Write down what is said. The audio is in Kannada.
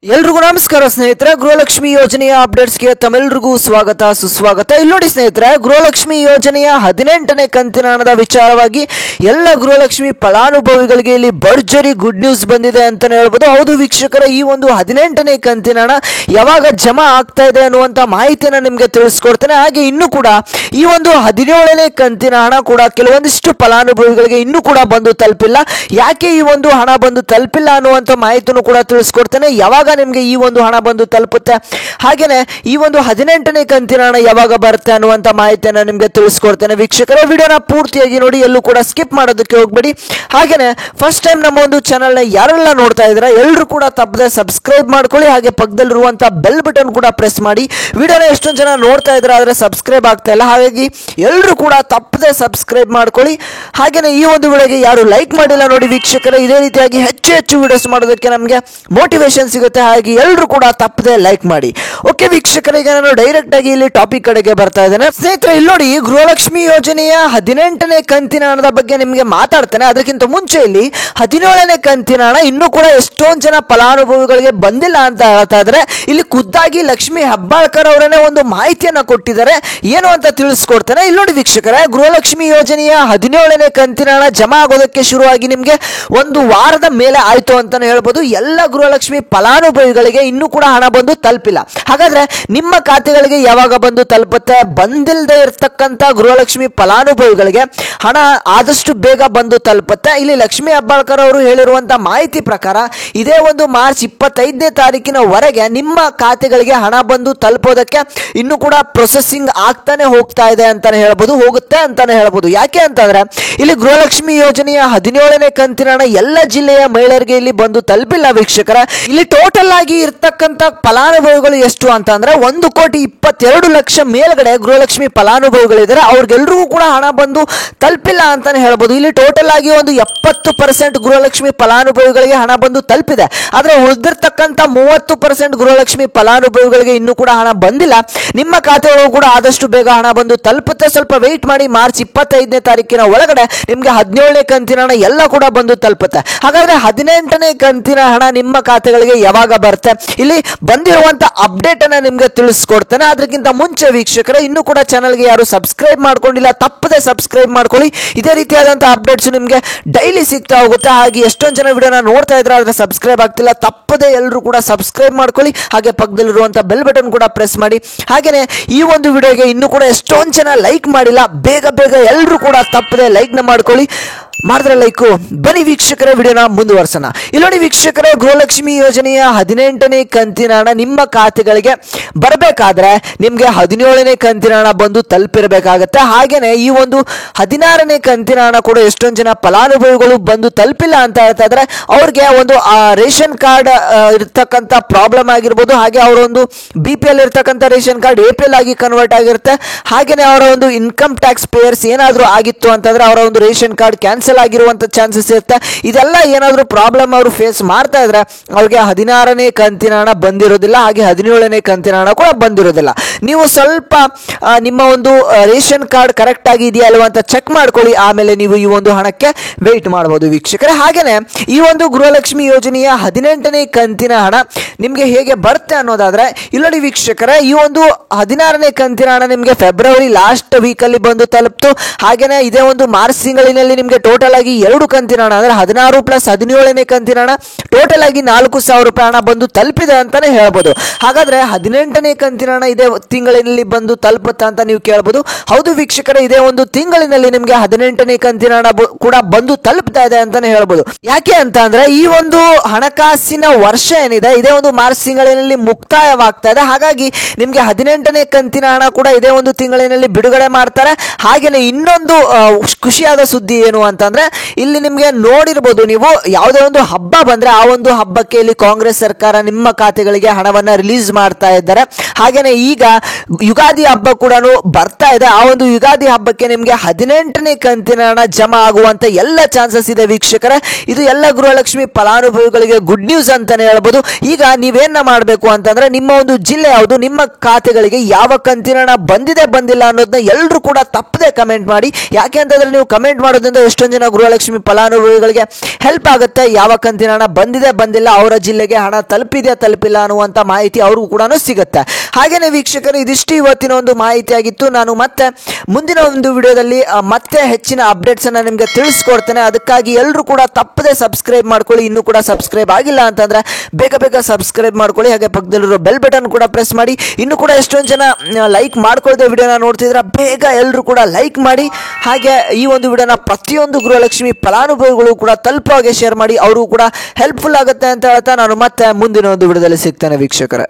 ಎಲ್ರಿಗೂ ನಮಸ್ಕಾರ ಸ್ನೇಹಿತರೆ. ಗೃಹಲಕ್ಷ್ಮಿ ಯೋಜನೆಯ ಅಪ್ಡೇಟ್ಸ್ಗೆ ತಮ್ಮೆಲ್ಲರಿಗೂ ಸ್ವಾಗತ ಸುಸ್ವಾಗತ. ಇಲ್ಲಿ ನೋಡಿ ಸ್ನೇಹಿತರೆ, ಗೃಹಲಕ್ಷ್ಮಿ ಯೋಜನೆಯ 18ನೇ ಕಂತಿನ ಹಣದ ವಿಚಾರವಾಗಿ ಎಲ್ಲ ಗೃಹಲಕ್ಷ್ಮಿ ಫಲಾನುಭವಿಗಳಿಗೆ ಇಲ್ಲಿ ಭರ್ಜರಿ ಗುಡ್ ನ್ಯೂಸ್ ಬಂದಿದೆ ಅಂತಾನೆ ಹೇಳ್ಬೋದು. ಹೌದು ವೀಕ್ಷಕರ, ಈ ಒಂದು 18ನೇ ಕಂತಿನ ಹಣ ಯಾವಾಗ ಜಮಾ ಆಗ್ತಾ ಇದೆ ಅನ್ನುವಂತ ಮಾಹಿತಿಯನ್ನು ನಿಮಗೆ ತಿಳಿಸ್ಕೊಡ್ತೇನೆ. ಹಾಗೆ ಇನ್ನು ಕೂಡ ಈ ಒಂದು 17ನೇ ಕಂತಿನ ಹಣ ಕೂಡ ಕೆಲವೊಂದಿಷ್ಟು ಫಲಾನುಭವಿಗಳಿಗೆ ಇನ್ನೂ ಕೂಡ ಬಂದು ತಲುಪಿಲ್ಲ. ಯಾಕೆ ಈ ಒಂದು ಹಣ ಬಂದು ತಲುಪಿಲ್ಲ ಅನ್ನುವಂತ ಮಾಹಿತಿನೂ ಕೂಡ ತಿಳಿಸ್ಕೊಡ್ತೇನೆ. ಯಾವಾಗ ನಿಮಗೆ ಈ ಒಂದು ಹಣ ಬಂದು ತಲುಪುತ್ತೆ, ಹಾಗೇನೆ ಈ ಒಂದು 18ನೇ ಕಂತಿನ ಹಣ ಯಾವಾಗ ಬರುತ್ತೆ ಅನ್ನುವಂತ ಮಾಹಿತಿಯನ್ನು ನಿಮಗೆ ತಿಳಿಸ್ಕೊಡ್ತೇನೆ. ವೀಕ್ಷಕರ, ವಿಡಿಯೋನ ಪೂರ್ತಿಯಾಗಿ ನೋಡಿ, ಎಲ್ಲೂ ಕೂಡ ಸ್ಕಿಪ್ ಮಾಡೋದಕ್ಕೆ ಹೋಗ್ಬೇಡಿ. ಹಾಗೇನೆ ಫಸ್ಟ್ ಟೈಮ್ ನಮ್ಮ ಒಂದು ಚಾನಲ್ ನ ಯಾರೆಲ್ಲ ನೋಡ್ತಾ ಇದ್ದೀರಾ ಎಲ್ಲರೂ ಕೂಡ ತಪ್ಪದೆ ಸಬ್ಸ್ಕ್ರೈಬ್ ಮಾಡ್ಕೊಳ್ಳಿ. ಹಾಗೆ ಪಕ್ಕದಲ್ಲಿರುವಂತಹ ಬೆಲ್ ಬಟನ್ ಕೂಡ ಪ್ರೆಸ್ ಮಾಡಿ. ವಿಡಿಯೋನ ಎಷ್ಟೊಂದು ಜನ ನೋಡ್ತಾ ಇದ್ದೀರಾ ಆದ್ರೆ ಸಬ್ಸ್ಕ್ರೈಬ್ ಆಗ್ತಾ ಇಲ್ಲ, ಹಾಗಾಗಿ ಎಲ್ಲರೂ ಕೂಡ ತಪ್ಪದೆ ಸಬ್ಸ್ಕ್ರೈಬ್ ಮಾಡ್ಕೊಳ್ಳಿ. ಹಾಗೇನೆ ಈ ಒಂದು ವಿಡಿಯೋಗೆ ಯಾರು ಲೈಕ್ ಮಾಡಿಲ್ಲ ನೋಡಿ ವೀಕ್ಷಕರ, ಇದೇ ರೀತಿಯಾಗಿ ಹೆಚ್ಚು ಹೆಚ್ಚು ವಿಡಿಯೋಸ್ ಮಾಡೋದಕ್ಕೆ ನಮಗೆ ಮೋಟಿವೇಶನ್ ಸಿಗುತ್ತೆ. ಹಾಗೆ ಎಲ್ಲರೂ ಕೂಡ ತಪ್ಪದೆ ಲೈಕ್ ಮಾಡಿ. ಓಕೆ ವೀಕ್ಷಕರಿಗೆ, ನಾನು ಡೈರೆಕ್ಟ್ ಆಗಿ ಇಲ್ಲಿ ಟಾಪಿಕ್ ಕಡೆಗೆ ಬರ್ತಾ ಇದ್ದೇನೆ. ಸ್ನೇಹಿತರೆ, ಇಲ್ಲಿ ನೋಡಿ, ಗೃಹಲಕ್ಷ್ಮಿ ಯೋಜನೆಯ 18ನೇ ಕಂತಿನ ಹಣದ ಬಗ್ಗೆ ನಿಮಗೆ ಮಾತಾಡ್ತೇನೆ. ಅದಕ್ಕಿಂತ ಮುಂಚೆ ಇಲ್ಲಿ 17ನೇ ಕಂತಿನ ಹಣ ಇನ್ನೂ ಕೂಡ ಎಷ್ಟೊಂದು ಜನ ಫಲಾನುಭವಿಗಳಿಗೆ ಬಂದಿಲ್ಲ ಅಂತ ಹೇಳ್ತಾ ಇದ್ದಾರೆ. ಇಲ್ಲಿ ಖುದ್ದಾಗಿ ಲಕ್ಷ್ಮಿ ಹೆಬ್ಬಾಳ್ಕರ್ ಅವರನ್ನೇ ಒಂದು ಮಾಹಿತಿಯನ್ನ ಕೊಟ್ಟಿದ್ದಾರೆ. ಏನು ಅಂತ ತಿಳಿಸ್ಕೊಡ್ತೇನೆ. ಇಲ್ಲಿ ನೋಡಿ ವೀಕ್ಷಕರೇ, ಗೃಹಲಕ್ಷ್ಮಿ ಯೋಜನೆಯ 17ನೇ ಕಂತಿನ ಹಣ ಜಮಾ ಆಗೋದಕ್ಕೆ ಶುರುವಾಗಿ ನಿಮಗೆ ಒಂದು ವಾರದ ಮೇಲೆ ಆಯ್ತು ಅಂತಾನೆ ಹೇಳ್ಬೋದು. ಎಲ್ಲ ಗೃಹಲಕ್ಷ್ಮಿ ಫಲಾನುಭವಿಗಳಿಗೆ ಇನ್ನೂ ಕೂಡ ಹಣ ಬಂದು ತಲುಪಿಲ್ಲ. ಹಾಗಾದ್ರೆ ನಿಮ್ಮ ಖಾತೆಗಳಿಗೆ ಯಾವಾಗ ಬಂದು ತಲುಪುತ್ತೆ? ಬಂದಿಲ್ಲದೆ ಇರತಕ್ಕಂತ ಗೃಹಲಕ್ಷ್ಮಿ ಫಲಾನುಭವಿಗಳಿಗೆ ಹಣ ಆದಷ್ಟು ಬೇಗ ಬಂದು ತಲುಪುತ್ತೆ. ಇಲ್ಲಿ ಲಕ್ಷ್ಮಿ ಹೆಬ್ಬಾಳ್ಕರ್ ಅವರು ಹೇಳಿರುವಂತಹ ಮಾಹಿತಿ ಪ್ರಕಾರ ಇದೇ ಒಂದು ಮಾರ್ಚ್ 25ನೇ ತಾರೀಕಿನವರೆಗೆ ನಿಮ್ಮ ಖಾತೆಗಳಿಗೆ ಹಣ ಬಂದು ತಲುಪೋದಕ್ಕೆ ಇನ್ನೂ ಕೂಡ ಪ್ರೊಸೆಸಿಂಗ್ ಆಗ್ತಾನೆ ಹೋಗ್ತಾ ಇದೆ ಅಂತಾನೆ ಹೇಳ್ಬೋದು, ಹೋಗುತ್ತೆ ಅಂತಾನೆ ಹೇಳ್ಬೋದು. ಯಾಕೆ ಅಂತಂದ್ರೆ ಇಲ್ಲಿ ಗೃಹಲಕ್ಷ್ಮಿ ಯೋಜನೆಯ 17ನೇ ಕಂತಿನ ಹಣ ಎಲ್ಲ ಜಿಲ್ಲೆಯ ಮಹಿಳೆಯರಿಗೆ ಇಲ್ಲಿ ಬಂದು ತಲುಪಿಲ್ಲ ವೀಕ್ಷಕರ. ಇಲ್ಲಿ ಟೋಟಲ್ ಆಗಿ ಇರ್ತಕ್ಕಂಥ ಫಲಾನುಭವಿಗಳು ಎಷ್ಟು ಅಂತಂದ್ರೆ 1,22,00,000 ಮೇಲ್ಗಡೆ ಗೃಹಲಕ್ಷ್ಮಿ ಫಲಾನುಭವಿಗಳಿದ್ದಾರೆ. ಅವ್ರಿಗೆಲ್ರಿಗೂ ಕೂಡ ಹಣ ಬಂದು ತಲುಪಿಲ್ಲ ಅಂತಾನೆ ಹೇಳ್ಬೋದು. ಇಲ್ಲಿ ಟೋಟಲ್ ಆಗಿ ಒಂದು 70% ಗೃಹಲಕ್ಷ್ಮಿ ಫಲಾನುಭವಿಗಳಿಗೆ ಹಣ ಬಂದು ತಲುಪಿದೆ. ಆದ್ರೆ ಉಳಿದಿರ್ತಕ್ಕಂಥ 30% ಗೃಹಲಕ್ಷ್ಮಿ ಫಲಾನುಭವಿಗಳಿಗೆ ಇನ್ನೂ ಕೂಡ ಹಣ ಬಂದಿಲ್ಲ. ನಿಮ್ಮ ಖಾತೆಗಳು ಕೂಡ ಆದಷ್ಟು ಬೇಗ ಹಣ ಬಂದು ತಲುಪುತ್ತೆ. ಸ್ವಲ್ಪ ವೆಯ್ಟ್ ಮಾಡಿ. ಮಾರ್ಚ್ 25ನೇ ತಾರೀಕಿನ ಒಳಗಡೆ ನಿಮ್ಗೆ 17ನೇ ಕಂತಿನ ಹಣ ಎಲ್ಲ ಕೂಡ ಬಂದು ತಲುಪುತ್ತೆ. ಹಾಗಾದ್ರೆ 18ನೇ ಕಂತಿನ ಹಣ ನಿಮ್ಮ ಖಾತೆಗಳಿಗೆ ಯಾವಾಗ ಬರುತ್ತೆ? ಇಲ್ಲಿ ಬಂದಿರುವಂತ ಅಪ್ಡೇಟ್ ಅನ್ನ ನಿಮ್ಗೆ ತಿಳಿಸ್ಕೊಡ್ತೇನೆ. ಅದಕ್ಕಿಂತ ಮುಂಚೆ ವೀಕ್ಷಕರೇ, ಇನ್ನೂ ಕೂಡ ಚಾನಲ್ಗೆ ಯಾರು ಸಬ್ಸ್ಕ್ರೈಬ್ ಮಾಡ್ಕೊಂಡಿಲ್ಲ ತಪ್ಪದೆ ಸಬ್ಸ್ಕ್ರೈಬ್ ಮಾಡ್ಕೊಳ್ಳಿ. ಇದೇ ರೀತಿಯಾದಂತಹ ಅಪ್ಡೇಟ್ಸ್ ನಿಮ್ಗೆ ಡೈಲಿ ಸಿಗ್ತಾ ಹೋಗುತ್ತೆ. ಹಾಗೆ ಎಷ್ಟೊಂದು ಜನ ವಿಡಿಯೋನ ನೋಡ್ತಾ ಇದ್ರೆ ಆದ್ರೆ ಸಬ್ಸ್ಕ್ರೈಬ್ ಆಗ್ತಿಲ್ಲ, ತಪ್ಪದೆ ಎಲ್ಲರೂ ಕೂಡ ಸಬ್ಸ್ಕ್ರೈಬ್ ಮಾಡ್ಕೊಳ್ಳಿ. ಹಾಗೆ ಪಕ್ಕದಲ್ಲಿರುವಂತಹ ಬೆಲ್ ಬಟನ್ ಕೂಡ ಪ್ರೆಸ್ ಮಾಡಿ. ಹಾಗೇನೆ ಈ ಒಂದು ವಿಡಿಯೋಗೆ ಇನ್ನೂ ಕೂಡ ಎಷ್ಟೊಂದು ಜನ ಲೈಕ್ ಮಾಡಿಲ್ಲ, ಬೇಗ ಬೇಗ ಎಲ್ಲರೂ ಕೂಡ ತಪ್ಪದೆ ಲೈಕ್ ನ ಮಾಡ್ಕೊಳ್ಳಿ. ಮಾಡಿದ್ರೆ ಲೈಕು. ಬನ್ನಿ ವೀಕ್ಷಕರೇ, ವಿಡಿಯೋನ ಮುಂದುವರ್ಸೋಣ. ಇಲ್ಲಿ ನೋಡಿ ವೀಕ್ಷಕರೇ, ಗೃಹಲಕ್ಷ್ಮಿ ಯೋಜನೆಯ 18ನೇ ಕಂತಿನ ಹಣ ನಿಮ್ಮ ಖಾತೆಗಳಿಗೆ ಬರಬೇಕಾದ್ರೆ ನಿಮ್ಗೆ 17ನೇ ಕಂತಿನ ಹಣ ಬಂದು ತಲುಪಿರಬೇಕಾಗತ್ತೆ. ಹಾಗೇನೆ ಈ ಒಂದು 16ನೇ ಕಂತಿನ ಹಣ ಕೂಡ ಎಷ್ಟೊಂದು ಜನ ಫಲಾನುಭವಿಗಳು ಬಂದು ತಲುಪಿಲ್ಲ ಅಂತ ಹೇಳ್ತಾ ಇದ್ರೆ ಅವ್ರಿಗೆ ಒಂದು ರೇಷನ್ ಕಾರ್ಡ್ ಇರ್ತಕ್ಕಂಥ ಪ್ರಾಬ್ಲಮ್ ಆಗಿರ್ಬೋದು. ಹಾಗೆ ಅವರ ಒಂದು BPL ಇರ್ತಕ್ಕಂಥ ರೇಷನ್ ಕಾರ್ಡ್ APL ಆಗಿ ಕನ್ವರ್ಟ್ ಆಗಿರುತ್ತೆ. ಹಾಗೇನೆ ಅವರ ಒಂದು ಇನ್ಕಮ್ ಟ್ಯಾಕ್ಸ್ ಪೇಯರ್ಸ್ ಏನಾದರೂ ಆಗಿತ್ತು ಅಂತಂದ್ರೆ ಅವರ ಒಂದು ರೇಷನ್ ಕಾರ್ಡ್ ಕ್ಯಾನ್ಸಲ್ ಆಗಿರುವಂತ ಚಾನ್ಸಸ್ ಇರುತ್ತೆ. ಇದೆಲ್ಲ ಏನಾದರೂ ಪ್ರಾಬ್ಲಮ್ ಅವರು ಫೇಸ್ ಮಾಡ್ತಾ ಇದ್ರೆ ಅವ್ರಿಗೆ 16ನೇ ಕಂತಿನ ಹಣ ಬಂದಿರೋದಿಲ್ಲ. ಹಾಗೆ 17ನೇ ಕಂತಿನ ಹಣ ಕೂಡ ಬಂದಿರೋದಿಲ್ಲ. ನೀವು ಸ್ವಲ್ಪ ನಿಮ್ಮ ಒಂದು ರೇಷನ್ ಕಾರ್ಡ್ ಕರೆಕ್ಟ್ ಆಗಿ ಇದೆಯಾ ಅಲ್ವಾ ಅಂತ ಚೆಕ್ ಮಾಡ್ಕೊಳ್ಳಿ. ಆಮೇಲೆ ನೀವು ಈ ಒಂದು ಹಣಕ್ಕೆ ವೇಟ್ ಮಾಡಬಹುದು ವೀಕ್ಷಕರೇ. ಹಾಗೇನೆ ಈ ಒಂದು ಗೃಹಲಕ್ಷ್ಮಿ ಯೋಜನೆಯ 18ನೇ ಕಂತಿನ ಹಣ ನಿಮ್ಗೆ ಹೇಗೆ ಬರುತ್ತೆ ಅನ್ನೋದಾದ್ರೆ ಇಲ್ಲಿ ನೋಡಿ ವೀಕ್ಷಕರೇ, ಈ ಒಂದು 16ನೇ ಕಂತಿನ ಹಣ ನಿಮ್ಗೆ ಫೆಬ್ರವರಿ ಲಾಸ್ಟ್ ವೀಕ್ ಅಲ್ಲಿ ಬಂದು ತಲುಪ್ತು. ಹಾಗೇನೆ ಇದೇ ಒಂದು ಮಾರ್ಚ್ ತಿಂಗಳಿನಲ್ಲಿ ನಿಮ್ಗೆ ಟೋಟಲ್ ಆಗಿ 2 ಕಂತಿನ ಹಣ ಅಂದ್ರೆ 16 ಪ್ಲಸ್ 17ನೇ ಕಂತಿನ ಹಣ ಟೋಟಲ್ ಆಗಿ 4,000 ರೂಪಾಯಿ ಹಣ ಬಂದು ತಲುಪಿದೆ ಅಂತಾನೆ ಹೇಳ್ಬೋದು. ಹಾಗಾದ್ರೆ 18ನೇ ಕಂತಿನ ಹಣ ಇದೇ ತಿಂಗಳಿನಲ್ಲಿ ಬಂದು ತಲುಪುತ್ತಾ ಅಂತ ನೀವು ಕೇಳಬಹುದು. ಹೌದು ವೀಕ್ಷಕರೇ, ಇದೇ ಒಂದು ತಿಂಗಳಿನಲ್ಲಿ ನಿಮ್ಗೆ 18ನೇ ಕಂತಿನ ಹಣ ಕೂಡ ಬಂದು ತಲುಪ್ತಾ ಇದೆ ಅಂತಾನೆ ಹೇಳ್ಬೋದು. ಯಾಕೆ ಅಂತ ಅಂದ್ರೆ ಈ ಒಂದು ಹಣಕಾಸಿನ ವರ್ಷ ಏನಿದೆ ಇದೇ ಒಂದು ಮಾರ್ಚ್ ತಿಂಗಳಿನಲ್ಲಿ ಮುಕ್ತಾಯವಾಗ್ತಾ ಇದೆ. ಹಾಗಾಗಿ ನಿಮ್ಗೆ 18ನೇ ಕಂತಿನ ಹಣ ಕೂಡ ಇದೇ ಒಂದು ತಿಂಗಳಿನಲ್ಲಿ ಬಿಡುಗಡೆ ಮಾಡ್ತಾರೆ. ಹಾಗೇನೆ ಇನ್ನೊಂದು ಖುಷಿಯಾದ ಸುದ್ದಿ ಏನು ಅಂತಂದ್ರೆ ಇಲ್ಲಿ ನಿಮ್ಗೆ ನೋಡಿರ್ಬೋದು ನೀವು, ಯಾವುದೇ ಒಂದು ಹಬ್ಬ ಬಂದ್ರೆ ಆ ಒಂದು ಹಬ್ಬಕ್ಕೆ ಇಲ್ಲಿ ಕಾಂಗ್ರೆಸ್ ಸರ್ಕಾರ ನಿಮ್ಮ ಖಾತೆಗಳಿಗೆ ಹಣವನ್ನ ರಿಲೀಸ್ ಮಾಡ್ತಾ ಇದ್ದಾರೆ. ಹಾಗೇನೆ ಈಗ ಯುಗಾದಿ ಹಬ್ಬ ಕೂಡ ಬರ್ತಾ ಇದೆ. ಆ ಒಂದು ಯುಗಾದಿ ಹಬ್ಬಕ್ಕೆ ನಿಮ್ಗೆ 18ನೇ ಕಂತಿನ ಹಣ ಜಮಾ ಆಗುವಂತ ಎಲ್ಲ ಚಾನ್ಸಸ್ ಇದೆ ವೀಕ್ಷಕರೇ. ಇದು ಎಲ್ಲ ಗೃಹಲಕ್ಷ್ಮಿ ಫಲಾನುಭವಿಗಳಿಗೆ ಗುಡ್ ನ್ಯೂಸ್ ಅಂತಾನೆ ಹೇಳ್ಬೋದು. ಈಗ ನೀವೇನ ಮಾಡಬೇಕು ಅಂತಂದ್ರೆ ನಿಮ್ಮ ಒಂದು ಜಿಲ್ಲೆ ಯಾವುದು, ನಿಮ್ಮ ಖಾತೆಗಳಿಗೆ ಯಾವ ಕಂತಿನ ಹಣ ಬಂದಿದೆ ಬಂದಿಲ್ಲ ಅನ್ನೋದನ್ನ ಎಲ್ಲರೂ ಕೂಡ ತಪ್ಪದೆ ಕಮೆಂಟ್ ಮಾಡಿ. ಯಾಕೆ ಅಂತಂದ್ರೆ ನೀವು ಕಮೆಂಟ್ ಮಾಡೋದ್ರಿಂದ ಎಷ್ಟೊಂದು ಜನ ಜನ ಗೃಹಲಕ್ಷ್ಮಿ ಫಲಾನುಭವಿಗಳಿಗೆ ಹೆಲ್ಪ್ ಆಗುತ್ತೆ. ಯಾವ ಕಂತಿನ ಹಣ ಬಂದಿಲ್ಲ, ಅವರ ಜಿಲ್ಲೆಗೆ ಹಣ ತಲುಪಿಲ್ಲ ಅನ್ನುವಂಥ ಮಾಹಿತಿ ಅವ್ರಿಗೂ ಕೂಡ ಸಿಗುತ್ತೆ. ಹಾಗೇನೆ ವೀಕ್ಷಕರು, ಇದಿಷ್ಟು ಇವತ್ತಿನ ಒಂದು ಮಾಹಿತಿಯಾಗಿತ್ತು. ನಾನು ಮತ್ತೆ ಮುಂದಿನ ಒಂದು ವಿಡಿಯೋದಲ್ಲಿ ಮತ್ತೆ ಹೆಚ್ಚಿನ ಅಪ್ಡೇಟ್ಸ್ ಅನ್ನ ನಿಮಗೆ ತಿಳಿಸ್ಕೊಡ್ತೇನೆ. ಅದಕ್ಕಾಗಿ ಎಲ್ಲರೂ ಕೂಡ ತಪ್ಪದೆ ಸಬ್ಸ್ಕ್ರೈಬ್ ಮಾಡ್ಕೊಳ್ಳಿ. ಇನ್ನೂ ಕೂಡ ಸಬ್ಸ್ಕ್ರೈಬ್ ಆಗಿಲ್ಲ ಅಂತಂದ್ರೆ ಬೇಗ ಸಬ್ಸ್ಕ್ರೈಬ್ ಮಾಡ್ಕೊಳ್ಳಿ. ಹಾಗೆ ಪಕ್ಕದಲ್ಲಿರೋ ಬೆಲ್ ಬಟನ್ ಕೂಡ ಪ್ರೆಸ್ ಮಾಡಿ. ಇನ್ನು ಕೂಡ ಎಷ್ಟೊಂದು ಜನ ಲೈಕ್ ಮಾಡ್ಕೊಳ್ಳದೆ ವಿಡಿಯೋನ ನೋಡ್ತಿದ್ರೆ ಬೇಗ ಎಲ್ಲರೂ ಕೂಡ ಲೈಕ್ ಮಾಡಿ. ಹಾಗೆ ಈ ಒಂದು ವಿಡಿಯೋನ ಪ್ರತಿಯೊಂದು ಗೃಹಲಕ್ಷ್ಮಿ ಫಲಾನುಭವಿಗಳು ಕೂಡ ತಲುಪೋ ಹಾಗೆ ಶೇರ್ ಮಾಡಿ. ಅವರು ಕೂಡ ಹೆಲ್ಪ್ಫುಲ್ ಆಗುತ್ತೆ ಅಂತ ಹೇಳ್ತಾ ನಾನು ಮತ್ತೆ ಮುಂದಿನ ಒಂದು ವಿಡಿಯೋದಲ್ಲಿ ಸಿಗ್ತೇನೆ ವೀಕ್ಷಕರೇ.